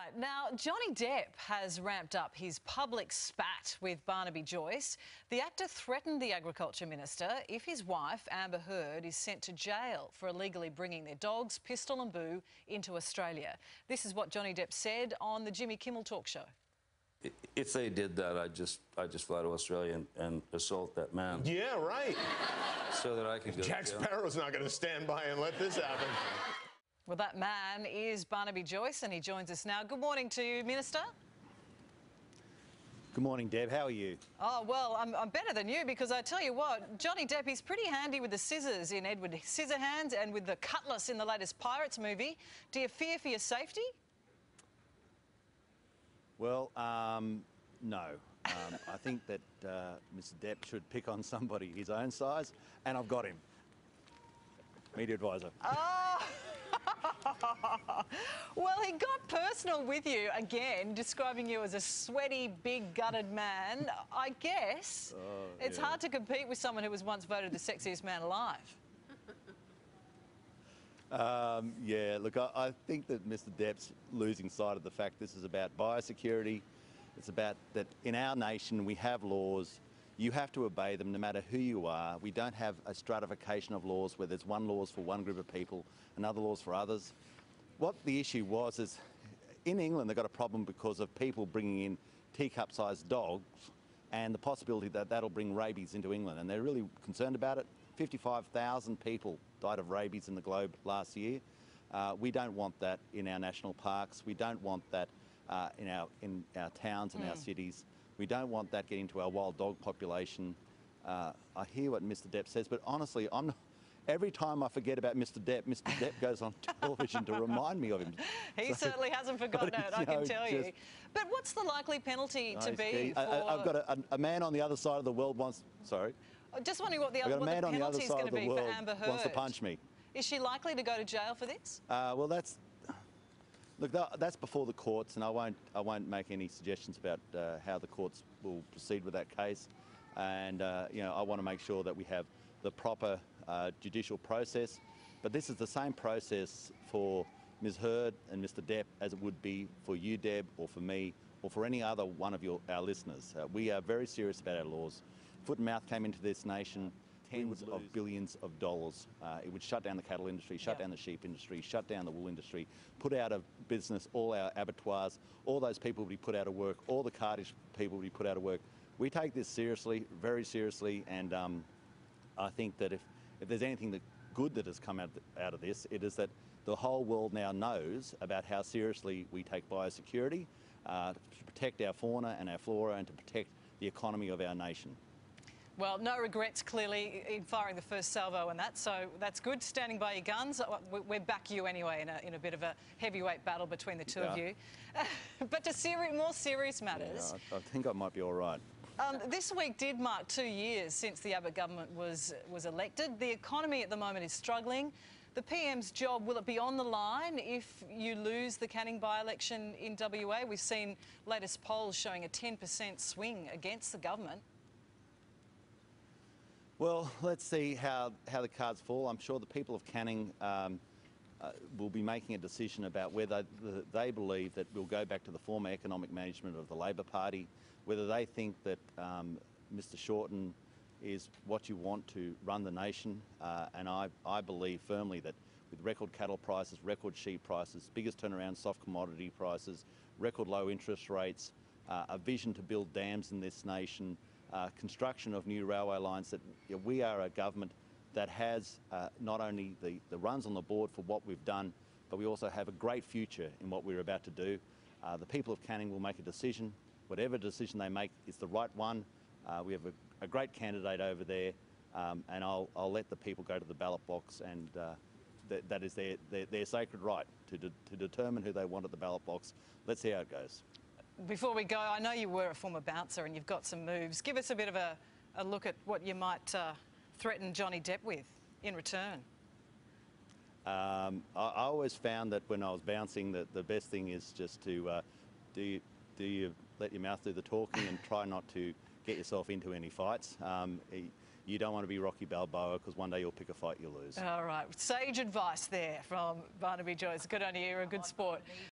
Right, now Johnny Depp has ramped up his public spat with Barnaby Joyce. The actor threatened the Agriculture Minister if his wife, Amber Heard, is sent to jail for illegally bringing their dogs, Pistol and Boo, into Australia. This is what Johnny Depp said on the Jimmy Kimmel talk show. If they did that, I'd just fly to Australia and assault that man. Yeah, right. So that I could go. Jack Sparrow's not going to stand by and let this happen. Well, that man is Barnaby Joyce, and he joins us now. Good morning to you, Minister. Good morning, Deb. How are you? Oh, well, I'm better than you, because I tell you what, Johnny Depp is pretty handy with the scissors in Edward Scissorhands and with the cutlass in the latest Pirates movie. Do you fear for your safety? Well, no. I think that Mr Depp should pick on somebody his own size, and I've got him. Media advisor. Oh! Well, he got personal with you again, describing you as a sweaty, big, gutted man. I guess it's hard to compete with someone who was once voted the sexiest man alive. Yeah, look, I think that Mr Depp's losing sight of the fact this is about biosecurity. It's about that in our nation we have laws. You have to obey them no matter who you are. We don't have a stratification of laws where there's one laws for one group of people and other laws for others. What the issue was is in England they've got a problem because of people bringing in teacup-sized dogs and the possibility that that'll bring rabies into England, and they're really concerned about it. 55,000 people died of rabies in the globe last year. We don't want that in our national parks. We don't want that in our towns and our cities. We don't want that getting to our wild dog population. I hear what Mr Depp says, but honestly, every time I forget about Mr Depp goes on television to remind me of him. He certainly hasn't forgotten it, I can tell you. But what's the likely penalty to be for... I've got a man on the other side of the world wants... Sorry? Just wondering what the penalty is going to be for Amber Heard. Wants to punch me. Is she likely to go to jail for this? Well, that's before the courts, and I won't make any suggestions about how the courts will proceed with that case. And you know, I want to make sure that we have the proper judicial process. But this is the same process for Ms Heard and Mr Depp as it would be for you, Deb, or for me, or for any other one of our listeners. We are very serious about our laws. Foot and mouth came into this nation, tens of billions of dollars. It would shut down the cattle industry, shut down the sheep industry, shut down the wool industry, put out of business all our abattoirs. All those people would be put out of work. All the cartage people would be put out of work. We take this seriously, very seriously, and I think that if there's anything good that has come out of this, it is that the whole world now knows about how seriously we take biosecurity to protect our fauna and our flora and to protect the economy of our nation. Well, no regrets, clearly, in firing the first salvo and that, so that's good, standing by your guns. We'll back you anyway in a bit of a heavyweight battle between the two of you. But to more serious matters... Yeah, I think I might be all right. This week did mark 2 years since the Abbott government was elected. The economy at the moment is struggling. The PM's job, will it be on the line if you lose the Canning by-election in WA? We've seen latest polls showing a 10% swing against the government. Well, let's see how the cards fall. I'm sure the people of Canning will be making a decision about whether they believe that we'll go back to the former economic management of the Labor Party, whether they think that Mr Shorten is what you want to run the nation. And I believe firmly that with record cattle prices, record sheep prices, biggest turnaround soft commodity prices, record low interest rates, a vision to build dams in this nation, construction of new railway lines, that we are a government that has not only the runs on the board for what we've done, but we also have a great future in what we're about to do. The people of Canning will make a decision. Whatever decision they make is the right one. We have a great candidate over there, and I'll let the people go to the ballot box, and that is their sacred right to determine who they want at the ballot box. Let's see how it goes. Before we go, I know you were a former bouncer and you've got some moves. Give us a bit of a look at what you might threaten Johnny Depp with in return. I always found that when I was bouncing that the best thing is just to do you let your mouth do the talking and try not to get yourself into any fights. You don't want to be Rocky Balboa, because one day you'll pick a fight you'll lose. All right, sage advice there from Barnaby Joyce. Good on you, you're a good sport.